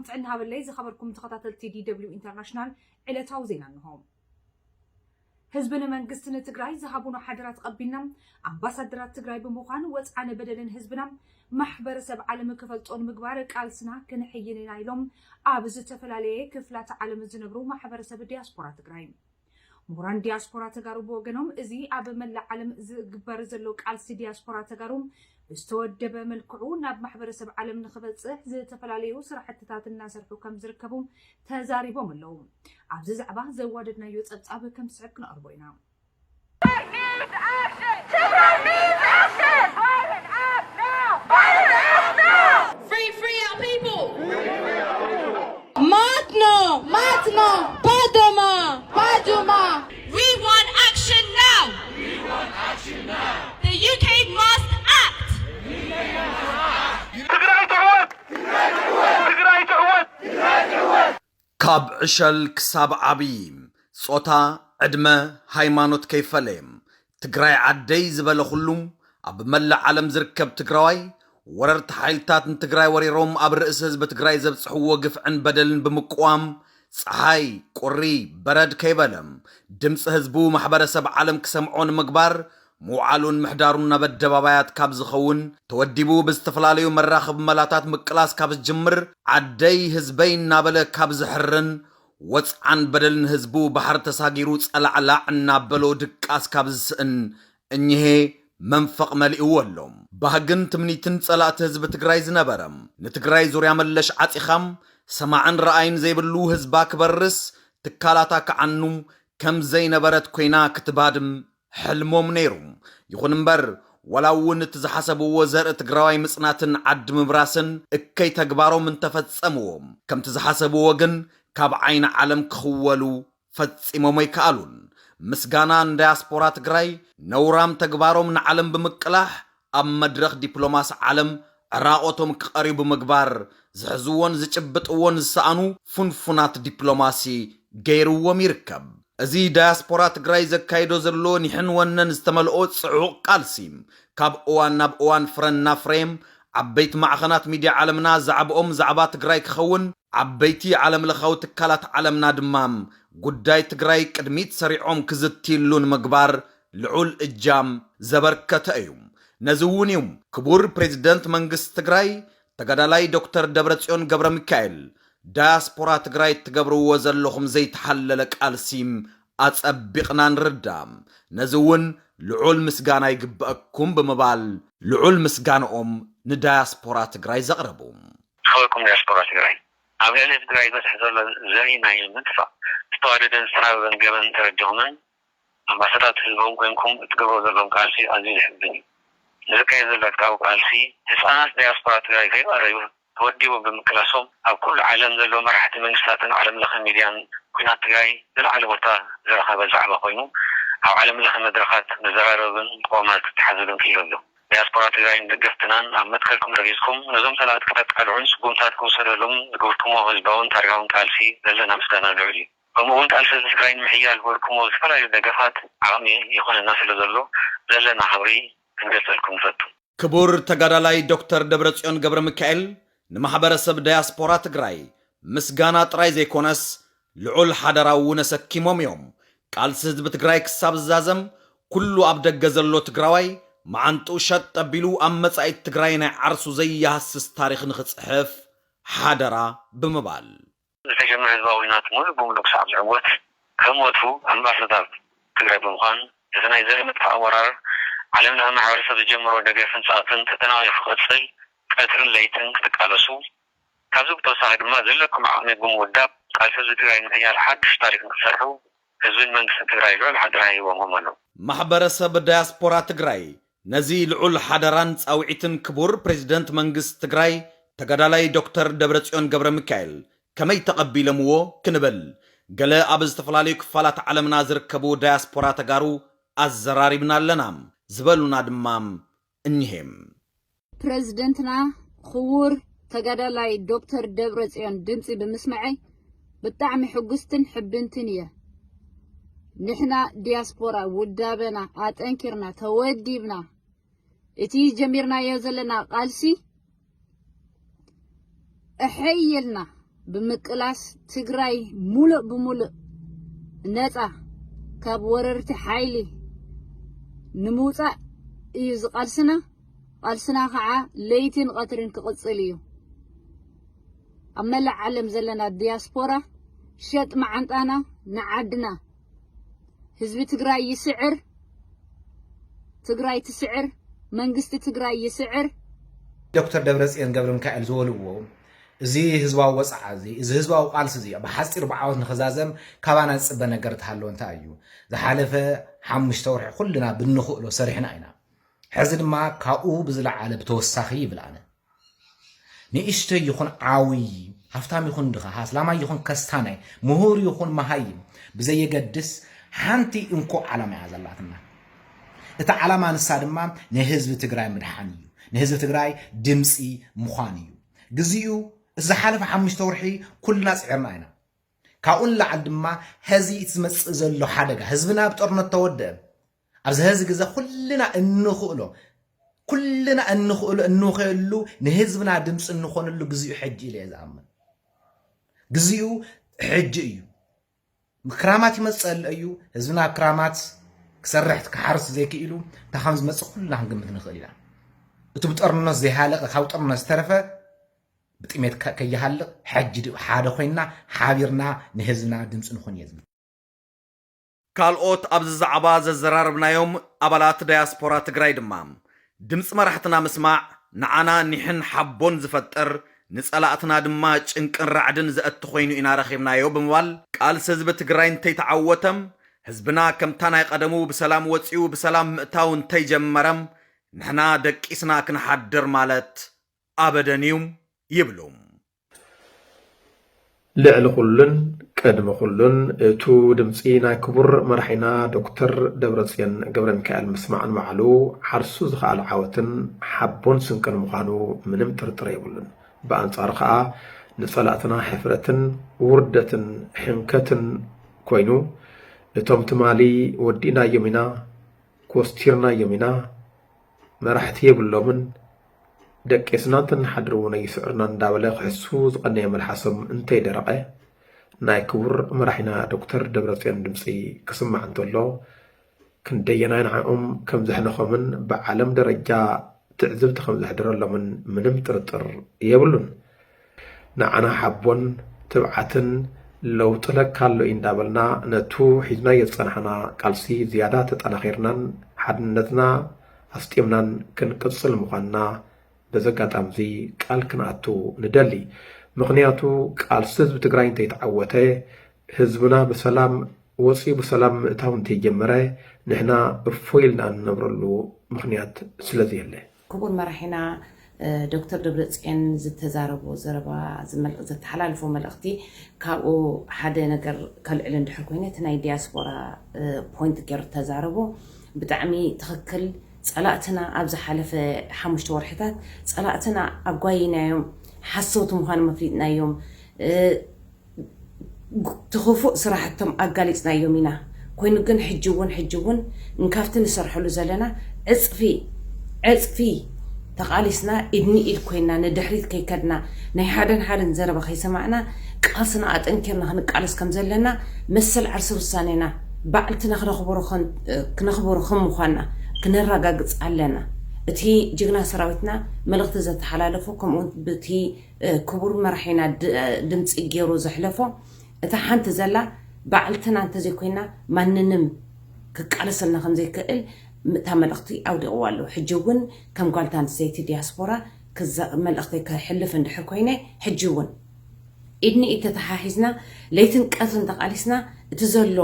ጥዕና በለይ ዝኸበርኩም ተኸታተልቲ DW ኢንተርናሽናል ዕለታዊ ዜና እንሆ ህዝብን መንግስትን ትግራይ ዝሃቡና ሓደራት ቀቢልና ኣምባሳደራት ትግራይ ብምዃን ወፃነ በደልን ህዝብና ማሕበረሰብ ዓለም ክፈልጦን ምግባር ቃልስና ክንሕይንና ኢሎም ኣብ ዝተፈላለየ ክፍላት ዓለም ዝነብሩ ማሕበረሰብ ዲያስፖራ ትግራይ ምሁራን ዲያስፖራ ተጋሩ ብወገኖም እዚ ኣብ መላእ ዓለም ዝግበር ዘሎ ቃልሲ ዲያስፖራ ተጋሩ ብዝተወደበ መልክዑ ናብ ማሕበረሰብ ዓለም ንኽበፅሕ ዝተፈላለዩ ስራሕትታት እናሰርሑ ከም ዝርከቡ ተዛሪቦም ኣለዉ ኣብዚ ዛዕባ ዘዋደድናዮ ፀብፃብ ከም ስዕብ ክነቕርቦ ኢና Matno, Paduma. We want action now. The UK must act. ካብ ዕሸል ክሳብ ዓብይ ጾታ ዕድመ ሃይማኖት ከይፈለየም ትግራይ ዓደይ ዝበለ ኩሉ ኣብ መላእ ዓለም ዝርከብ ትግራዋይ ወረርቲ ሓይልታት ንትግራይ ወሪሮም ኣብ ርእሲ ህዝቢ ትግራይ ዘብፅሕዎ ግፍዕን በደልን ብምቋም ፀሓይ ቁሪ በረድ ከይበለም ድምፂ ህዝቡ ማሕበረሰብ ዓለም ክሰምዖን ምግባር ምውዓሉን ምሕዳሩን ናብ ኣደባባያት ካብ ዝኸውን ተወዲቡ ብዝተፈላለዩ መራኸቢ መላታት ምቅላስ ካብ ዝጅምር ዓደይ ህዝበይ እናበለ ካብ ዝሕርን ወፅዓን በደልን ህዝቡ ባሕር ተሳጊሩ ፀላዕላዕ እናበሎ ድቃስ ካብ ዝስእን እኚሄ መንፈቕ መልእዎ ኣሎም ባህግን ትምኒትን ጸላእቲ ህዝቢ ትግራይ ዝነበረም ንትግራይ ዙርያ መለሽ ዓፂኻም ሰማዕን ረኣይን ዘይብሉ ህዝባ ክበርስ ትካላታ ከዓኑ ከም ዘይነበረት ኮይና ክትባድም ሕልሞም ነይሩ ይኹን እምበር ወላውን እቲ ዝሓሰብዎ ዘርኢ ትግራዋይ ምጽናትን ዓዲ ምብራስን እከይ ተግባሮም እንተፈጸምዎም ከምቲ ዝሓሰብዎ ግን ካብ ዓይኒ ዓለም ክኽወሉ ፈጺሞም ኣይከኣሉን ምስጋና ዲያስፖራ ትግራይ ነውራም ተግባሮም ንዓለም ብምቅላሕ ኣብ መድረኽ ዲፕሎማሲ ዓለም ዕራቆቶም ክቐሪቡ ምግባር ዝሕዝዎን ዝጭብጥዎን ዝሰኣኑ ፉንፉናት ዲፕሎማሲ ገይርዎም ይርከብ እዚ ዲያስፖራ ትግራይ ዘካይዶ ዘሎ ኒሕን ወነን ዝተመልኦ ጽዑቕ ቃልሲ ካብ እዋን ናብ እዋን ፍረና ፍሬም ዓበይቲ ማዕኸናት ሚድያ ዓለምና ዛዕብኦም ዛዕባ ትግራይ ክኸውን ዓበይቲ ዓለም ለኻዊ ትካላት ዓለምና ድማም ጉዳይ ትግራይ ቅድሚት ሰሪዖም ክዝትይሉን ምግባር ልዑል እጃም ዘበርከተ እዩ ነዚ እውን እዩ ክቡር ፕሬዚደንት መንግስት ትግራይ ተጋዳላይ ዶክተር ደብረጽዮን ገብረ ሚካኤል ዲያስፖራ ትግራይ ትገብርዎ ዘለኹም ዘይተሓለለ ቃልሲም ኣጸቢቕና ንርዳም ነዚ እውን ልዑል ምስጋና ይግብአኩም ብምባል ልዑል ምስጋንኦም ንዲያስፖራ ትግራይ ዘቕረቡ خلكم دياسبورا تግራይ ኣብ ልዕሊ ትግራይ በፅሕ ዘሎ ዘርኢ ናይ ምጥፋእ ዝተዋደደን ዝተናበበን ገበን ተረዲኹምን ኣምባሳዳራት ህዝቦም ኮይንኩም እትገብሮ ዘለዎም ቃልሲ ኣዝዩ ዝሕብን እዩ ዝካየድ ዘሎ ኣጥቃዊ ቃልሲ ህፃናት ዲያስፖራ ትግራይ ከይቐረዩ ተወዲቦም ብምክላሶም ኣብ ኩሉ ዓለም ዘሎ መራሕቲ መንግስታትን ዓለም ለኸ ሚድያን ኩናት ትግራይ ዝለዓለ ቦታ ዝረኸበ ዛዕባ ኮይኑ ኣብ ዓለም ለኸ መድረኻት መዘራረብን ቆማት ክትሓዝሉን ክኢሉ ኣሎ ዲያስፖራ ትግራይ ደገፍትናን ኣብ መትከልኩም ረጊዝኩም ነዞም ሰላት ክተጥቃልዑን ስጉምታት ክውሰደሎም ዝገበርኩሞ ህዝባውን ታሪካውን ቃልሲ ዘለና ምስጋና ልዑል እዩ ከምኡውን ቃልሲ ትግራይ ንምሕያል ዝገበርኩሞ ዝተፈላለዩ ደገፋት ዓቕሚ ይኹነና ስለ ዘሎ ዘለና ክብሪ ክንገልጸልኩም ንፈቱ ክቡር ተጋዳላይ ዶክተር ደብረጽዮን ገብረ ሚካኤል ንማሕበረሰብ ዲያስፖራ ትግራይ ምስጋና ጥራይ ዘይኮነስ ልዑል ሓደራ እውን ኣሰኪሞም እዮም ቃልሲ ህዝቢ ትግራይ ክሳብ ዝዛዘም ኩሉ ኣብ ደገ ዘሎ ትግራዋይ መዓንጡ ሸጥ ኣቢሉ ኣብ መጻኢት ትግራይ ናይ ዓርሱ ዘይሃስስ ታሪክ ንኽጽሕፍ ሓደራ ብምባል ዝተጀመረ ህዝባዊ ኩናት ሙሉእ ክሳብ ዝዕወት ከሞቱ ኣምባሳደር ትግራይ ብምዃን እዚ ናይ ዘርኢ ምጥፋእ ወራር ዓለም ለኸ ማሕበረሰብ ዝጀመሮ ደገፍን ፀቕጥን ተጠናቒፉ ክቕፅል ቀትርን ለይትን ክትቃለሱ ካብዚ ብተወሳኺ ድማ ዘለኩም ዓቕሚ ብምውዳብ ቃልሲ ህዝቢ ትግራይ ንምሕያል ሓድሽ ታሪክ ንክሰርሑ ህዝብን መንግስቲ ትግራይ ልዑል ሓደራ ሂቦምዎም ኣለዉ ማሕበረሰብ ዲያስፖራ ትግራይ ነዚ ልዑል ሓደራን ጻውዒትን ክቡር ፕሬዚደንት መንግስት ትግራይ ተጋዳላይ ዶክተር ደብረጽዮን ገብረ ሚካኤል ከመይ ተቐቢለምዎ ክንብል ገለ ኣብ ዝተፈላለዩ ክፋላት ዓለምና ዝርከቡ ዲያስፖራ ተጋሩ ኣዘራሪብና ኣለና ዝበሉና ድማም እኒሄም ፕሬዚደንትና ክቡር ተጋዳላይ ዶክተር ደብረጽዮን ድምፂ ብምስማዐይ ብጣዕሚ ሕጉስትን ሕብንትን እየ ንሕና ዲያስፖራ ውዳበና ኣጠንኪርና ተወዲብና እቲ ጀሚርናዮ ዘለና ቃልሲ እሕይልና ብምቅላስ ትግራይ ሙሉእ ብምሉእ ነፃ ካብ ወረርቲ ሓይሊ ንምውፃእ እዩ ዝቃልስና ቃልስና ከዓ ለይትን ቀትርን ክቅፅል እዩ ኣብ መላእ ዓለም ዘለና ዲያስፖራ ሸጥ መዓንጣና ንዓድና ህዝቢ ትግራይ ይስዕር ትግራይ ትስዕር መንግስቲ ትግራይ ይስዕር ዶክተር ደብረጽዮን ገብረ ሚካኤል ዝወልዎ እዚ ህዝባዊ ወፃዓ እዚ ህዝባዊ ቃልሲ እዚ ብሓፂር ብዓወት ንኽዛዘም ካባና ዝፅበ ነገር ተሃለወ እንታይ እዩ ዝሓለፈ 5 ወርሒ ኩልና ብንኽእሎ ሰሪሕና ኢና ሕዚ ድማ ካብኡ ብዝለዓለ ብተወሳኺ ይብላነ ንእሽተይ ይኹን ዓብይ ሃፍታም ይኹን ድኻ ሃስላማይ ይኹን ከስታናይ ምሁር ይኹን መሃይም ብዘየገድስ ሓንቲ እንኮ ዓላማ እያ ዘላትና እቲ ዓላማ ንሳ ድማ ንህዝቢ ትግራይ ምድሓን እዩ ንህዝቢ ትግራይ ድምፂ ምዃን እዩ ግዜኡ ዝሓለፈ 5 ወርሒ ኩልና ፅዕርና ኢና ካብኡን ላዕል ድማ ህዚ ዝመፅእ ዘሎ ሓደጋ ህዝብና ብጦርነት ተወድአ ኣብዚ ህዚ ግዜ ኩልና እንኽእሉ ንህዝብና ድምፂ እንኾነሉ ግዜኡ ሕጂ ኢለ ዝኣምን ግዜኡ ሕጂ እዩ ክራማት ይመፅእ እዩ ህዝብና ክራማት ክሰርሕ ክሓርስ ዘይክኢሉ እንታ ከም ዝመፅእ ኩልና ክንግምት ንኽእል ኢና እቲ ብጦርነት ዘይሃለቐ ካብ ጦርነት ዝተረፈ ብጥሜት ከይሃልቕ ሕጂ ሓደ ኮይና ሓቢርና ንህዝብና ድምፂ ንኾን እየ ዝብል ካልኦት ኣብዚ ዛዕባ ዘዘራርብናዮም ኣባላት ዳያስፖራ ትግራይ ድማ ድምፂ መራሕትና ምስማዕ ንዓና ኒሕን ሓቦን ዝፈጥር ንጸላእትና ድማ ጭንቅን ራዕድን ዘእቲ ኮይኑ ኢና ረኺብናዮ ብምባል ቃልሲ ህዝቢ ትግራይ እንተይተዓወተም ህዝብና ከምታ ናይ ቀደሙ ብሰላም ወፂኡ ብሰላም ምእታው እንተይጀመረም ንሕና ደቂስና ክንሓድር ማለት ኣበደን እዩ ይብሉም ልዕሊ ኩሉን ቅድሚ ኩሉን እቱ ድምፂ ናይ ክቡር መራሒና ዶክተር ደብረጽዮን ገብረ ሚካኤል ምስማዕን ባዕሉ ሓርሱ ዝኽኣል ዓወትን ሓቦን ስንቅን ምዃኑ ምንም ጥርጥር የብሉን ብኣንጻሩ ከዓ ንጸላእትና ሕፍረትን ውርደትን ሕንከትን ኮይኑ እቶም ትማሊ ወዲእናዮም ኢና ኮስቲርናዮም ኢና መራሕቲ የብሎምን ደቂስና እንተንሓድር እውን ይስዕርና እንዳበለ ክሕሱ ዝቐነየ መልሓሶም እንተይደረቐ ናይ ክቡር መራሒና ዶክተር ደብረጽዮን ድምፂ ክስማዕ እንተሎ ክንደየናይ ንዕኦም ከም ዘሕነኾምን ብዓለም ደረጃ ትዕዝብቲ ከም ዘሕድረሎምን ምንም ጥርጥር የብሉን ንዓና ሓቦን ትብዓትን ለውጢ ለካሎ እዩ እንዳበልና ነቱ ሒዝና የፀናሕና ቃልሲ ዝያዳ ተጠናኺርናን ሓድነትና ኣስጢምናን ክንቅፅል ምዃንና በዚ ኣጋጣሚ እዚ ቃል ክንኣቱ ንደሊ ምክንያቱ ቃልሲ ህዝቢ ትግራይ እንተይተዓወተ ህዝብና ብሰላም ወፂኡ ብሰላም ምእታው እንተይጀመረ ንሕና እፎይ ኢልና ንነብረሉ ምክንያት ስለዚ የለ ክቡር መራሒና ዶክተር ደብረጽዮን ዝተዛረቦ ዘረባ ዘተሓላልፎ መልእኽቲ ካብኡ ሓደ ነገር ከልዕል እንድሕር ኮይኑ እቲ ናይ ዲያስፖራ ፖይንት ገይሩ ተዛረቦ ብጣዕሚ ትኽክል ጸላእትና ኣብ ዝሓለፈ 5 ወርሕታት ጸላእትና ኣጓይናዮም ሓሶት ምዃኑ መፍሊጥናዮም ትኽፉእ ስራሕቶም ኣጋሊፅናዮም ኢና ኮይኑ ግን ሕጂ እውን እንካፍቲ ንሰርሐሉ ዘለና ዕፅፊ ተቃሊስና ኢድኒ ኢድ ኮይና ንድሕሪት ከይከድና ናይ ሓደን ዘረባ ከይሰማዕና ቃልስና ኣጠንኪርና ክንቃለስ ከም ዘለና መሰል ዓርሲ ውሳኔና ባዕልትና ክነኽብሮ ከም ምዃንና ክነረጋግፅ ኣለና እቲ ጅግና ሰራዊትና መልእኽቲ ዘተሓላለፎ ከምኡ በቲ ክቡር መራሒና ድምፂ ገይሩ ዘሕለፎ እታ ሓንቲ ዘላ ባዕልትና እንተዘይኮይና ማንንም ክቃለሰልና ከም ዘይክእል ምእታ መልእኽቲ ኣውዲቕዎ ኣለዉ ሕጂ እውን ከም ጓልታ ኣንስተይቲ ዲያስፖራ መልእኽቲ ክሕልፍ እንድሕር ኮይነ ሕጂ እውን ኢድኒ ኢድ ተተሓሒዝና ለይትን ቀትርን ተቃሊስና እቲ ዘሎ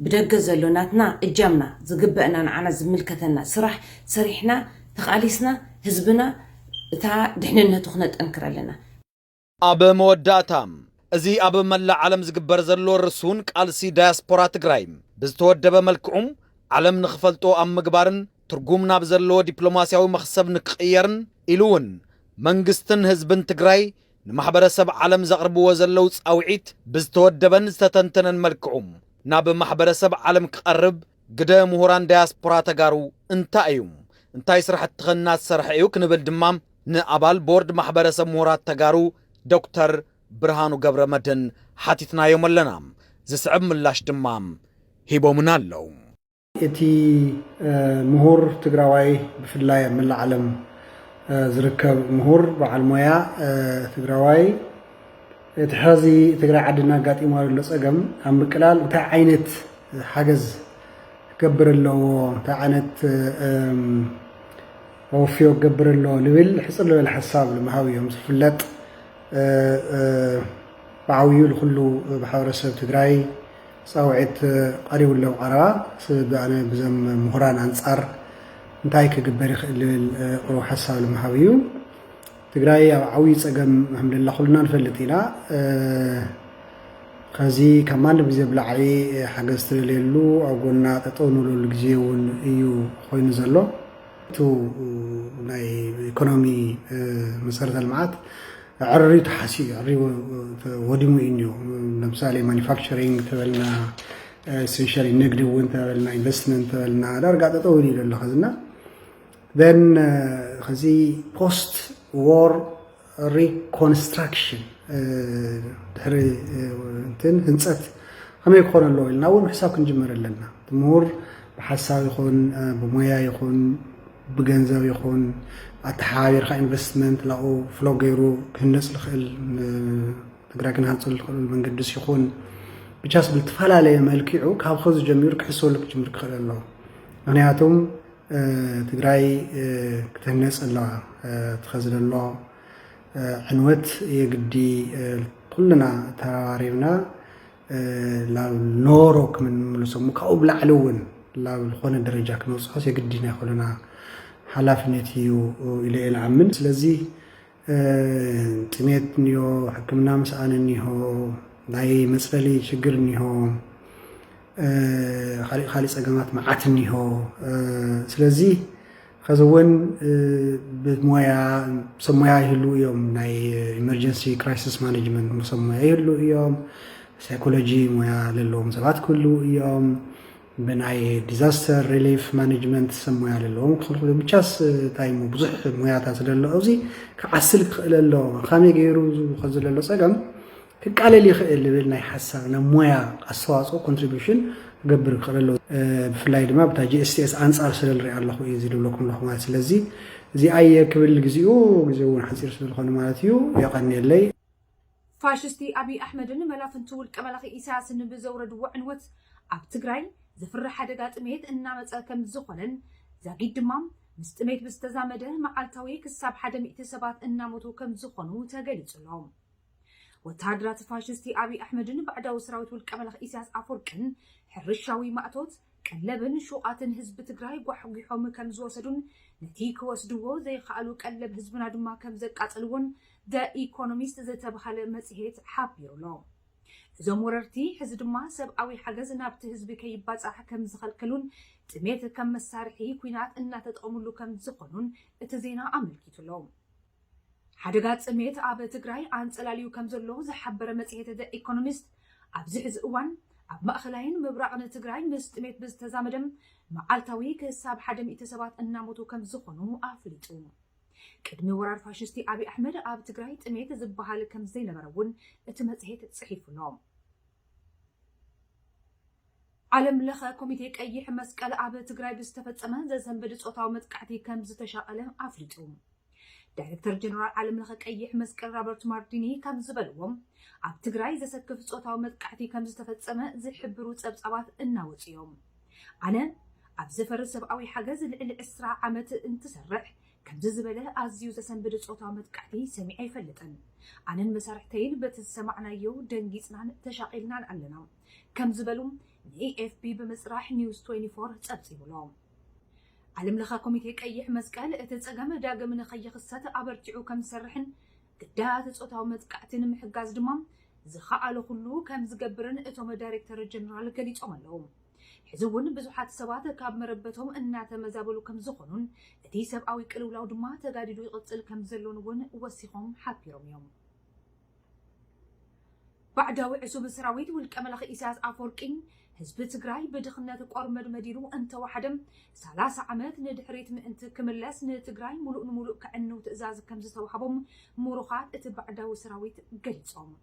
ብደገ ዘሎ ናትና እጃምና ዝግበአና ንዓና ዝምልከተና ስራሕ ሰሪሕና ተቃሊስና ህዝብና እታ ድሕንነቱ ክነጠንክር ኣለና ኣብ መወዳእታ እዚ ኣብ መላእ ዓለም ዝግበር ዘሎ ርሱን ቃልሲ ዳያስፖራ ትግራይ ብዝተወደበ መልክዑም ዓለም ንኽፈልጦ ኣብ ምግባርን ትርጉም ናብ ዘለዎ ዲፕሎማስያዊ መኽሰብ ንክቕየርን ኢሉ እውን መንግስትን ህዝብን ትግራይ ንማሕበረሰብ ዓለም ዘቕርብዎ ዘለው ፃውዒት ብዝተወደበን ዝተተንተነን መልክዑም ናብ ማሕበረሰብ ዓለም ክቐርብ ግደ ምሁራን ዳያስፖራ ተጋሩ እንታይ እዩ እንታይ ስራሕቲ ኸና ዝሰርሐ እዩ ክንብል ድማ ንኣባል ቦርድ ማሕበረሰብ ምሁራት ተጋሩ ዶክተር ብርሃኑ ገብረ መድህን ሓቲትናዮም ኣለና ዝስዕብ ምላሽ ድማ ሂቦምና ኣለዉ እቲ ምሁር ትግራዋይ ብፍላይ ኣብ መላእ ዓለም ዝርከብ ምሁር በዓል ሞያ ትግራዋይ እቲ ሕዚ ትግራይ ዓድና ኣጋጢሞ ዘሎ ፀገም ኣብ ምቅላል እንታይ ዓይነት ሓገዝ ክገብር ኣለዎ እንታይ ዓይነት ወፍዮ ክገብር ኣለዎ ልብል ሕፅር ልበል ሓሳብ ንምሃብ እዮም ዝፍለጥ ብዓብዩ ንኩሉ ማሕበረሰብ ትግራይ ፃውዒት ቀሪቡሎም ቀረባ ኣነ ብዞም ምሁራን ኣንፃር እንታይ ክግበር ይኽእል ልብል ቅሩብ ሓሳብ ንምሃብ እዩ ትግራይ ኣብ ዓብዪ ፀገም ከምዘላ ኩልና ንፈልጥ ኢና ከዚ ካብ ማንም ግዜ ብላዕሊ ሓገዝ ትደልየሉ ኣብ ጎና ጠጠው ንብለሉ ግዜ እውን እዩ ኮይኑ ዘሎ እቲ ናይ ኢኮኖሚ መሰረተ ልምዓት ዕርዩ ተሓሲዩ ዕርዩ ወዲሙ እዩ እኒኦ ለምሳሌ ማኒፋክቸሪንግ ተበልና ኤሴንሻሊ ንግዲ እውን ተበልና ኢንቨስትመንት ተበልና ዳርጋ ጠጠው ኢሉ ኣሎ ከዝና then ከዚ ፖስት ዎር ሪኮንስትራክሽን ድሕሪ እንትን ህንፀት ከመይ ክኾን ኣለዎ ኢልና እውን ሕሳብ ክንጅመር ኣለና ምሁር ብሓሳብ ይኹን ብሞያ ይኹን ብገንዘብ ይኹን ኣተሓባቢርካ ኢንቨስትመንት ላኡ ፍሎ ገይሩ ክህነፅ ዝኽእል ትግራይ ክንሃንፀሉ ዝኽእል መንገድስ ይኹን ብቻስ ብዝተፈላለየ መልክዑ ካብ ከዚ ጀሚሩ ክሕሰበሉ ክጅምር ክኽእል ኣለዎ ምክንያቱም ትግራይ ክትህነፅ ኣለዋ ትኸዝል ኣሎ ዕንወት የግዲ ኩልና ተራባሪብና ላብ ኖሮ ክምንምልሶም ካብኡ ብላዕሊ እውን ላብ ዝኾነ ደረጃ ክንወፅሖስ የግዲና ይኮለና ሓላፍነት እዩ ኢለ እየ ዝኣምን ስለዚ ጥሜት እኒሆ ሕክምና ምስኣን እኒሆ ናይ መፅለሊ ሽግር እኒሆ ካሊእ ፀገማት መዓት እኒሆ ስለዚ ከዚ እውን ብሞያ ሰብ ሞያ ይህሉ እዮም ናይ ኢመርጀንሲ ክራይሲስ ማኔጅመንት ሰብ ሞያ ይህሉ እዮም ሳይኮሎጂ ሞያ ዘለዎም ሰባት ክህሉ እዮም ብናይ ዲዛስተር ሪሊፍ ማኔጅመንት ሰብ ሞያ ዘለዎም ክህሉ ብቻስ እንታይ ብዙሕ ሞያታት ስለሎ ኣብዚ ክዓስል ክኽእል ኣሎ ከመይ ገይሩ ከዚ ዘሎ ፀገም ክቃለል ይኽእል ልብል ናይ ሓሳብ ናብ ሞያ ኣስተዋፅኦ ኮንትሪቢሽን ክገብር ይኽእል ኣሎ ብፍላይ ድማ ብታ ጂኤስቲኤስ ኣንፃር ስለ ንሪኢ ኣለኹ እዩ ዝድብለኩም ኣለኹ ማለት ስለዚ እዚኣየ ክብል ግዜኡ ግዜ እውን ሓፂር ስለዝኾነ ማለት እዩ የቐኒየለይ ፋሽስቲ ኣብይ ኣሕመድን መላፍንቲ ውልቀ መላኺ ኢሳያስን ብዘውረድዎ ዕንወት ኣብ ትግራይ ዘፍሪ ሓደጋ ጥሜት እናመፀ ከም ዝኾነን ዛጊድ ድማ ምስ ጥሜት ብዝተዛመደ መዓልታዊ ክሳብ 100 ሰባት እናሞቱ ከም ዝኾኑ ተገሊጹሎም ወታደራት ፋሽስቲ ኣብይ ኣሕመድን ባዕዳዊ ሰራዊት ውልቀ መላኺ ኢሳያስ ኣፈወርቅን ሕርሻዊ ማእቶት ቀለብን ሹቓትን ህዝቢ ትግራይ ጓሕጒሖም ከም ዝወሰዱን ነቲ ክወስድዎ ዘይከኣሉ ቀለብ ህዝብና ድማ ከም ዘቃፀልዎን ደ ኢኮኖሚስት ዝተባሃለ መጽሔት ሓቢሩሎ እዞም ወረርቲ ሕዚ ድማ ሰብኣዊ ሓገዝ ናብቲ ህዝቢ ከይባፃሕ ከም ዝኸልከሉን ጥሜት ከም መሳርሒ ኩናት እናተጠቐሙሉ ከም ዝኾኑን እቲ ዜና ኣመልኪቱሎም ሓደጋ ጥሜት ኣብ ትግራይ ኣንፀላልዩ ከም ዘሎ ዝሓበረ መጽሔት ደ ኢኮኖሚስት ኣብዚ ሕዚ እዋን ኣብ ማእኸላይን ምብራቕን ትግራይ ምስ ጥሜት ብዝተዛመደም መዓልታዊ ክሳብ 100 ሰባት እናሞቱ ከም ዝኾኑ ኣፍሊጡ ቅድሚ ወራር ፋሽስቲ ኣብይ ኣሕመድ ኣብ ትግራይ ጥሜት ዝበሃል ከም ዘይነበረ እውን እቲ መጽሔት ጽሒፉሎም ዓለም ለኸ ኮሚቴ ቀይሕ መስቀል ኣብ ትግራይ ብዝተፈጸመ ዘሰንበድ ጾታዊ መጥቃዕቲ ከም ዝተሻቐለ ኣፍሊጡ ዳይሬክተር ጀነራል ዓለም ለኸ ቀይሕ መስቀል ሮበርት ማርዲኒ ከም ዝበልዎም ኣብ ትግራይ ዘሰክፍ ጾታዊ መጥቃዕቲ ከም ዝተፈጸመ ዝሕብሩ ጸብጻባት እናወፅዮም ኣነ ኣብ ዘፈሪ ሰብኣዊ ሓገዝ ልዕሊ 20 ዓመት እንትሰርሕ ከምዚ ዝበለ ኣዝዩ ዘሰንብድ ጾታዊ መጥቃዕቲ ሰሚዐ ኣይፈልጥን ኣነን መሳርሕተይን በቲ ዝሰማዕናዮ ደንጊፅናን ተሻቒልናን ኣለና ከም ዝበሉ ንኤኤፍፒ ብምፅራሕ ኒውስ 24 ጸብፂቡሎም ዓለም ለኸ ኮሚቴ ቀይሕ መስቀል እቲ ፀገም ዳግም ንኸይኽሰት ኣበርቲዑ ከም ዝሰርሕን ግዳያት ጾታዊ መጥቃዕቲ ንምሕጋዝ ድማ ዝኸኣለ ኩሉ ከም ዝገብርን እቶም ዳይሬክተር ጀነራል ገሊፆም ኣለዉ ሕዚ እውን ብዙሓት ሰባት ካብ መረበቶም እናተመዛበሉ ከም ዝኾኑን እቲ ሰብኣዊ ቅልውላው ድማ ተጋዲዱ ይቕፅል ከም ዘሎን እውን ወሲኾም ሓቢሮም እዮም بعداوي عصوب السراويت والكملخ إساس أفوركين حزب تግራይ بدخنات قرمد مديرو انت وحدم 30 عامات ندحريت انت كملس نتግራይ ملؤ نملؤ كأنه تأزاز كم زتوحبهم مروخات اتبعداو سراويت قلصهم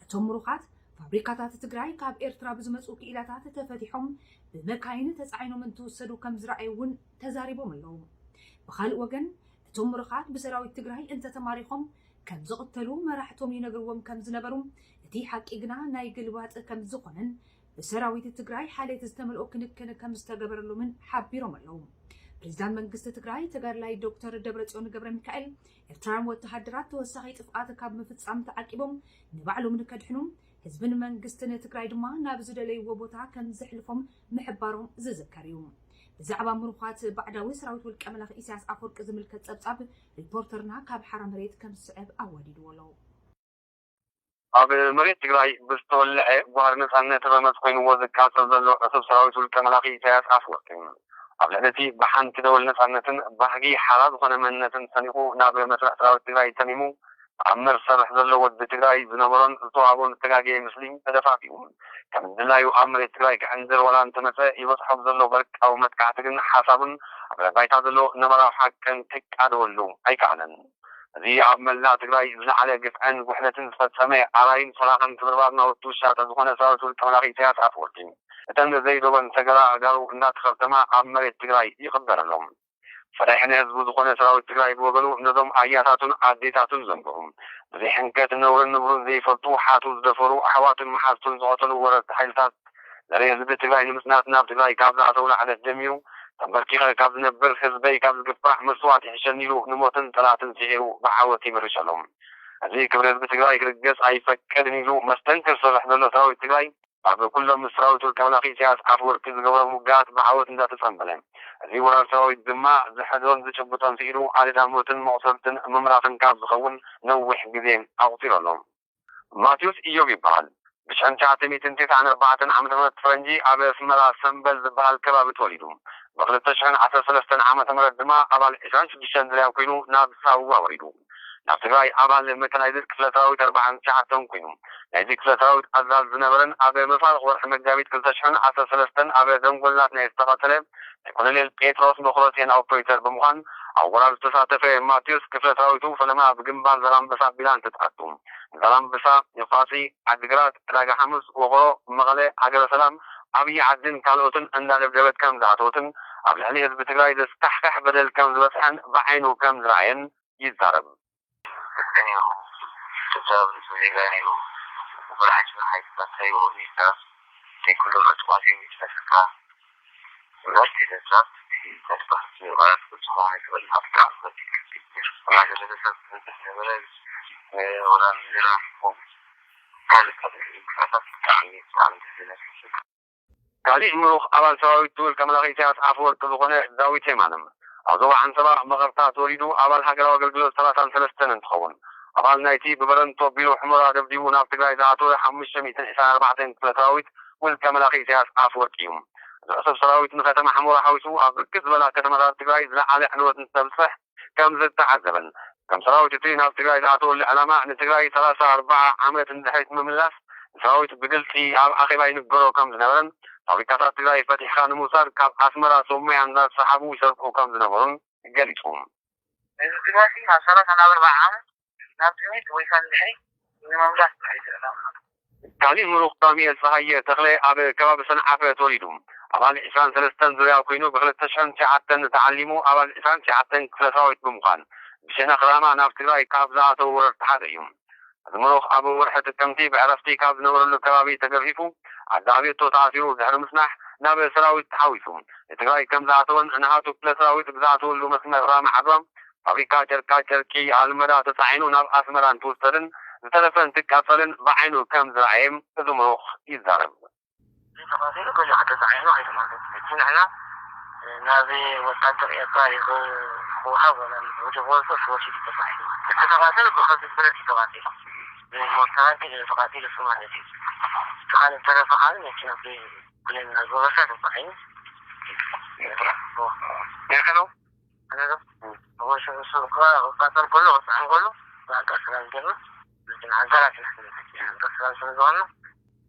اتم مروخات فابريكاتات تግራይ كاب إرترا بزمصو كيلاتات تفتحهم بمكاين تصعينهم انتوسدو كم زرعيون تزاريبهم اللهم بخال وجن اتم مروخات بسراويت تግራይ انت تماريخهم كم زقتلو مراحتهم ينقروهم كم زنبرهم اتي حق إقنا ناي قلبات كم زقنن بسراويت تግራይ حالة استملؤ كنكن كم استقبرلو من حبيرهم اللهم بريزدان منግስት ትግራይ ተጋድላይ ዶክተር ደብረጽዮን ገብረሚካኤል ኤርትራን ወተሃደራት ተወሳኺ ጥፍኣት ካብ ምፍጻም ተዓቂቦም ንባዕሎም ንከድሕኑም ህዝብን መንግስትን ትግራይ ድማ ናብ ዝደለይዎ ቦታ ከም ዝሕልፎም ምሕባሮም ዝዝከር እዩ ብዛዕባ ምሩኻት ባዕዳዊ ሰራዊት ውልቀ መላኽ ኢሳያስ ኣፈወርቂ ዝምልከት ጸብጻብ ሪፖርተርና ካብ ሓራ መሬት ከም ዝስዕብ ኣወዲድዎ ኣለዉ ኣብ መሬት ትግራይ ብዝተወልዐ ጓር ነፃነት ረመፅ ኮይኑዎ ዝቃፀል ዘሎ ዕቱብ ሰራዊት ውልቀ መላኽ ኢሳያስ ኣፈወርቂ ኣብ ልዕለቲ ብሓንቲ ደወል ነፃነትን ባህጊ ሓራ ዝኾነ መንነትን ሰኒቑ ናብ መስርዕ ሰራዊት ትግራይ ተሚሙ ኣብ መርሰርሕ ዘሎ ወዲ ትግራይ ዝነበሮን ዝተዋሃቦን ተጋጊየ ምስሊ ተደፋፊኡ ከም ድላዩ ኣብ መሬት ትግራይ ክዕንዝር ወላ እንተመፀ ይበፅሖም ዘሎ በርቃዊ መጥቃዕቲ ግን ሓሳቡን ኣብ ባይታ ዘሎ ነባራዊ ሓቅን ክቃደወሉ ኣይከኣለን እዚ ኣብ መላእ ትግራይ ዝለዓለ ግፍዕን ውሕደትን ዝፈፀመ ኣራይን ሰላኽን ትብርባር ናወቱ ሻጠ ዝኾነ ሰራዊት ውልቀ መላኽ ኢሳያስ ኣፈወርቂ እተን ዘይዶበን ሰገራ ኣጋሩ እናተኸርተማ ኣብ መሬት ትግራይ ይኽበረሎም ፈዳይሕን ህዝቡ ዝኾነ ሰራዊት ትግራይ ብወገኑ ነዞም ኣያታቱን ኣዴታቱን ዘንብሩም ብዘይ ሕንከት ነውርን ንብሩን ዘይፈልጡ ሓቱ ዝደፈሩ ኣሕዋቱን መሓዝቱን ዝቐተሉ ወረርቲ ሓይልታት ዘርኢ ህዝቢ ትግራይ ንምፅናት ናብ ትግራይ ካብ ዝኣተው ላዕለት ጀሚሩ ተንበርኪኸ ካብ ዝነብር ህዝበይ ካብ ዝግፋሕ መስዋዕት ይሕሸን ኢሉ ንሞትን ጠላትን ሲዒሩ ብዓወት ይምርሸሎም እዚ ክብሪ ህዝቢ ትግራይ ክርገፅ ኣይፈቀድን ኢሉ መስተንክር ዝሰርሕ ዘሎ ሰራዊት ትግራይ ኣብ ኩሎም ሰራዊት ውልቀ መላኽ ኢሳያስ ኣፈወርቂ ዝገበሮ ሙጋት ብዓወት እንዳተፀንበለ እዚ ወራር ሰራዊት ድማ ዝሕዞን ዝጭብጦን ሲኢሉ ኣዴዳ ሞትን መቑሰልትን ምምራትን ካብ ዝኸውን ነዊሕ ግዜ ኣቑፂረሎም ማቴዎስ ኢዮብ ይበሃል ብ1994 ዓመተ ምህረት ፈረንጂ ኣብ ኣስመራ ሰንበል ዝበሃል ከባቢ ተወሊዱ ብ2013 ዓመተ ምህረት ድማ ኣባል 26 ዝርያብ ኮይኑ ናብ ሳውዋ ወሪዱ ናብ ትግራይ ኣባል መከናይዝድ ክፍለ ሰራዊት 49 ኮይኑ ናይዚ ክፍለ ሰራዊት ኣዛዝ ዝነበረን ኣብ መፋልቕ ወርሒ መጋቢት 2013 ኣብ ደንጎላት ናይ ዝተቐተለ ኮሎኔል ጴጥሮስ መክሮቴን ኦፐሬተር ብምዃን ኣብ ወራር ዝተሳተፈ ማቴዎስ ክፍለ ሰራዊቱ ፈለማ ብግንባር ዘላንበሳ ቢላን ተጣቱ ዘላንበሳ የፋሲ ዓዲግራት ዕዳጋ ሓሙስ ወቕሮ መቐለ ሃገረ ሰላም ዓብዪ ዓድን ካልኦትን እንዳደብደበት ከም ዝኣተወትን ኣብ ልዕሊ ህዝቢ ትግራይ ዘስካሕካሕ በደል ከም ዝበፅሐን ብዓይኑ ከም ዝረኣየን ይዛረብ تجاوز الزيغاني وبالعكس من حيث تنتهي وهيك كل الأطواتي متفقة ونرتي تجاوز في تنتبه في الغاية كل صماعي في الأفكار التي كثير ومع ذلك تنتبه ولا نزرع هذا قبل الإنكاسات التعليم عن تسلينات الشكل تعليق ملوخ أبال سواوي الدول كما لغي سياسة أفور كذغنة داوي تيمانم أعضو عن سبا مغرطات وريدو أبال حقر وقلقلو 3 تخون أبال نايتي ببرن توبيلو حمرا دبديو ناف تقرأي ذاتو حمش شميتن إسان 4 سراويت والكامل أخي سياس أفور كيوم الأسف سراويت نختم حمورا حويسو أبركز بلا كتمرات تقرأي زلا على حنوة نستبصح كم زد تعذبا كم سراويت تي ناف تقرأي ذاتو العلامة نتقرأي 3-4 عملة نحيت مملاس سراويت بقلتي أخي باي نقرأو كم زنبرن فابريكاتات تقرأي فتح خان موسار كاب أسمرا سومي عند صحابو يسرقو كم زنبرن قلتهم إذا تقرأي ما صارت أنا 4 عام نابتنيت ويكان لحي من مملاس بحيث تعليم ملوخ طامية الصحية تغلي أبي كباب صنعة توليدهم أبال إسان 3 زريا كوينو بغل تشحن تعتن تعلموا أبال إسان تعتن كفلساويت بمقان بشينا خراما نافتقائي كاب ذاته ورتحاديهم الملوخ أبو ورحة التمثيب عرفتي كاب نور الكبابي تقرفوا عدابي توتعاتيو زهر مسنح نابي سراويت تحاويسون اتقائي كم ذاتون أنهاتو كفلساويت بذاتو اللو مسنح رام حرام فابريكاتر كي المدى تسعينو ناب أسمران توسترن زتلفن تكافلن بعينو كم زرعيم زمروخ يزارب تفاصيل كل حتى تعينو أيضا لكن احنا نابي وقدر إيطاري هو حولا وجبول صف وشي تفاصيل التفاصيل بخصوص البلد تفاصيل المرتبات التفاصيل الصومالية تخالف ترفعان يمكن في كل الغرفات الصحيح يخلو أنا هو شو القطر كله وصعن كله لا كسر الجنة لكن عن ثلاث نحن تصل سنزونا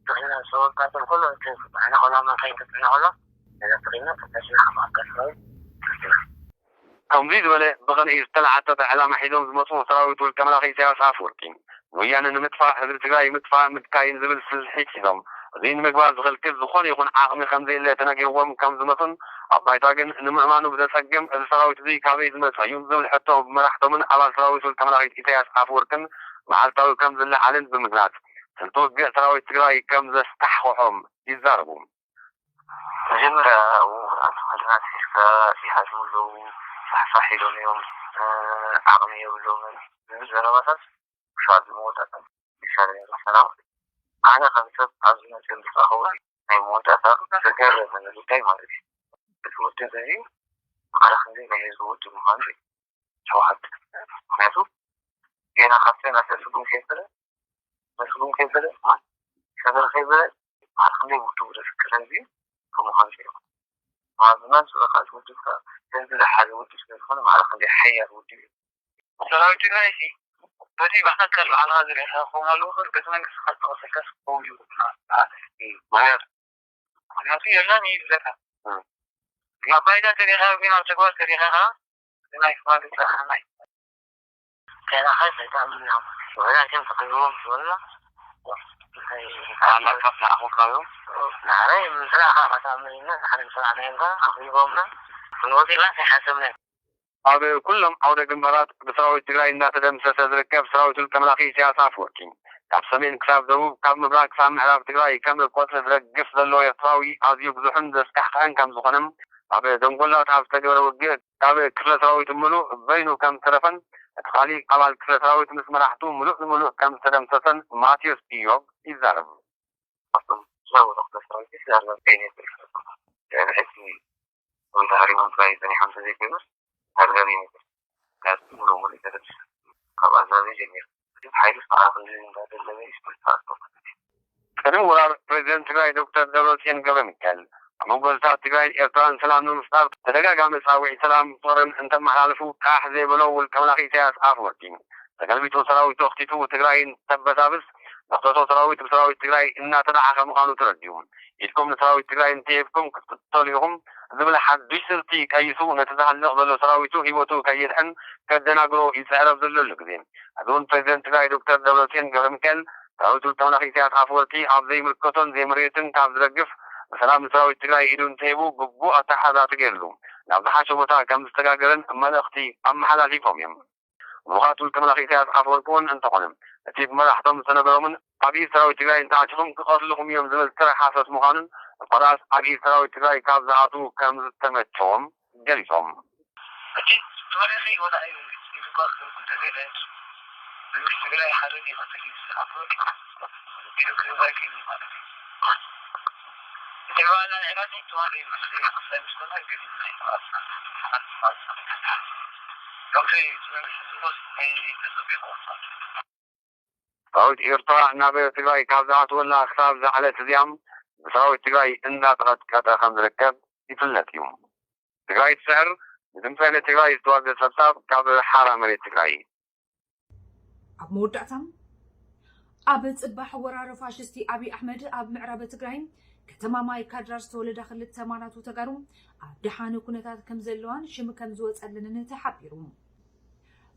تقينا سوى قاتل كله أنا خلا ما خيط أنا خلا إذا تقينا فتشنا حماك كسر تمريض ولا بغن يستلع حتى على محيدهم زمصون سراويت والكاميرا خي سياس عفوركين ويانا نمدفع هذا تجاي مدفع متكاين زبل الحيتهم زين مقبال زغل كل زخون يكون عاقم خمسة اللي تناقي هو مكان زمصون أبايتاجن نمأمانو بدأ سجم السراويت زي كابي زمصون ينزل حتى مرحتهم من على سراويت والكاميرا خي سياس عفوركين مع السراويت كم زل علن بالمغنات سنتوق بيع سراويت تجاي كم زل استحوهم يزاربهم جمرة وأنا في حاجة منذ صحي لهم يوم عقمي يقولون من الزرابات شاد الموت أثر بشار السلام أنا خمسة عزمة الفخور أي موت أثر تكرر من الوتاي مالك الوتاي ذي على خمسة يزود المهندس شو حد ماشو أنا خمسة أساسكم كيفلا مسكون كيفلا شغل كيفلا على خمسة وتورث كذي كمهندس مع الناس وقعت ودك تنزل حاجة ودك تكون مع الخلي حياة ودك سلام تلاقي بدي بحكي على هذا الأخوة الأخر بس ما نسخت أصلا قوي ما أنا في يعني ذكر ما بعد تريها بينا تقول تريها ما يفعل تريها كان خايف تعملها ولكن تقريبا ولا أنا كفنا أخو كايو نعم من صراحة ما تعملنا نحن صراحة نيجا أخويهم فنوصي لا حسبنا هذا كلهم عودة جمهورات بسراوي تجري الناس تدم سركب سراوي تلك ملاقي سياسة عفوركين كابسمين كساب ذوب كاب مبراك سام حراب تجري كم القوة ترجف ذلوا يطراوي عزيز بزحن دستحقان كم زخنم هذا دنقول تعرف تجري وجد هذا كل سراوي تملو بينه كم ترفن خالي على كل سراوي تمس مرحتو ملو كم تدم سسن ماتيوس بيوب يزارب أصلا جو رخص سراوي تسلم بيني يعني حسي وانتهاري من فايزني حمسة زي كده هذا مين كان ملو ملي كده قبل هذا جميل حيث صعب الذين بعد الذي يشتغل كانوا ورا بريزيدنت تجاي دكتور دبرتسيان قبل مقبل ساعة تجاي إيران سلام نمستار تلقى قام ساوي سلام صورن أنت محالفو كاح زي بلو والكملاقي سياس عفوركين تقلبي توصلاوي توختيتو تجاي تبتابس نقطة سراوي تبسراوي تجاي إنها تدعى مخانو ترديون يتكم سراوي تجاي انتيبكم تطوليهم ذبل حد بيسرتي كيسو نتدعى النقضة سراوي تو هيوتو كيدحن كدنا قرو يسعرف ذلو لكذين هذون بريزيدنت تجاي دكتور دبرتسيان قبل تعودوا الكملاقي سياس عفوركي عب زي ملكتون زي مريتن كعب زرقف سلام سراوي تجاي إيدون تيبو بقبو أتحدا تجيرلو نعم حاشو متاع كم استقاقرن ملختي أم حلالي فوميم وغاتوا الكملاقي سياس عفوركون انتقنم تيب ملحتم سنبرمن عبي سراوي تجاي انتعشهم كقاتلهم يوم زمن ترى حاسس مخانن فراس عبي سراوي تجاي كاب زعاتو كم زتمتهم جليسهم أكيد توريخي وضع يتقاط المنتظرات المشتغلة حريدي فتجيب سعفور بيدوكي ذاك المالك تقوانا العراضي تواري المسؤولية أصلا مستمع قديم دكتوري تنمي أي تطبيق وصال سراوي إيرطاع نابي تجاي كاب زعاتو ولا أخساب زعلة تزيام سراوي تجاي إنها تغط كاتا خمس ركب يفلت يوم تجاي السعر إذن فعلا تجاي استواد السبساب كاب حارة مريت تجاي ኣብ መወዳእታ ኣብ ጽባሕ ወራሪ ፋሽስቲ አብይ አሕመድ ኣብ ምዕራብ ትግራይ ከተማ ማይ ካድራር ዝተወለደ ክልተ ማናቱ ተጋሩ ኣብ ድሓነ ኩነታት ከም ዘለዋን ሽም ከም ዝወፀለንን ተሓቢሩ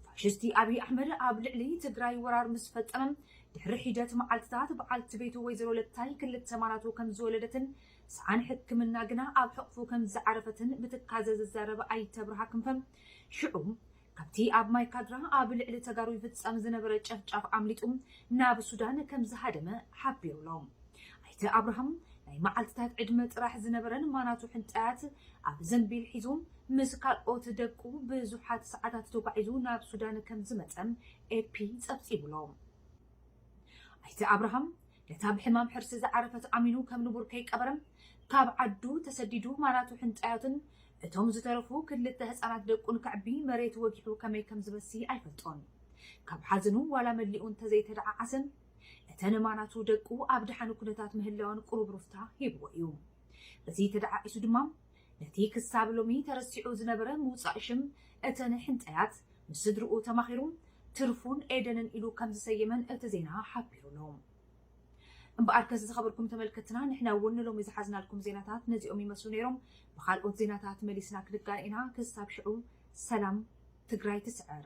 ፋሽስቲ አብይ አሕመድ ኣብ ልዕሊ ትግራይ ወራር ምስ ፈጸመ ድሕሪ ሒደት መዓልትታት በዓልቲ ቤቱ ወይዘሮ ለታይ ክልተ ማናቱ ከም ዝወለደትን ሰዓን ሕክምና ግና ኣብ ሕቕፉ ከም ዝዓረፈትን ብትካዘ ዝዛረበ ኣይተብርሃ ክንፈም ሽዑ ካብቲ ኣብ ማይ ካድራ ኣብ ልዕሊ ተጋሩ ይፍጸም ዝነበረ ጨፍጫፍ ኣምሊጡ ናብ ሱዳን ከም ዝሃደመ ሓቢሩሎም ኣይተ አብርሃም ናይ መዓልትታት ዕድመ ጥራሕ ዝነበረን ማናቱ ሕንጣያት ኣብ ዘንቢል ሒዙ ምስ ካልኦት ደቁ ብዙሓት ሰዓታት ተጓዒዙ ናብ ሱዳን ከም ዝመፀም ኤፒ ጸብፂብሎም ኣይተ አብርሃም ነታ ብሕማም ሕርሲ ዝዓረፈት ኣሚኑ ከም ንቡር ከይቀበረም ካብ ዓዱ ተሰዲዱ ማናቱ ሕንጣያትን እቶም ዝተረፉ ክልተ ህፃናት ደቁን ከዕቢ መሬት ወጊሑ ከመይ ከም ዝበሲ ኣይፈልጦን ካብ ሓዝኑ ዋላ መሊኡን ተዘይተደዓዓሰን እተን ማናቱ ደቁ ኣብ ድሓነ ኩነታት ምህላውን ቁሩብ ሩፍታ ሂብዎ እዩ በዚ ተደዓዒሱ ድማ ነቲ ክሳብ ሎሚ ተረሲዑ ዝነበረ ምውፃእ ሽም እተን ሕንጠያት ምስ ስድርኡ ተማኺሩ ትርፉን ኤደንን ኢሉ ከም ዝሰየመን እቲ ዜና ሓቢሩሎም እምበኣር ከዚ ዝኸበርኩም ተመልከትና ንሕና እውን ሎሚ ዝሓዝናልኩም ዜናታት ነዚኦም ይመስሉ ነይሮም ብካልኦት ዜናታት መሊስና ክንጋር ኢና ክሳብ ሽዑ ሰላም ትግራይ ትስዕር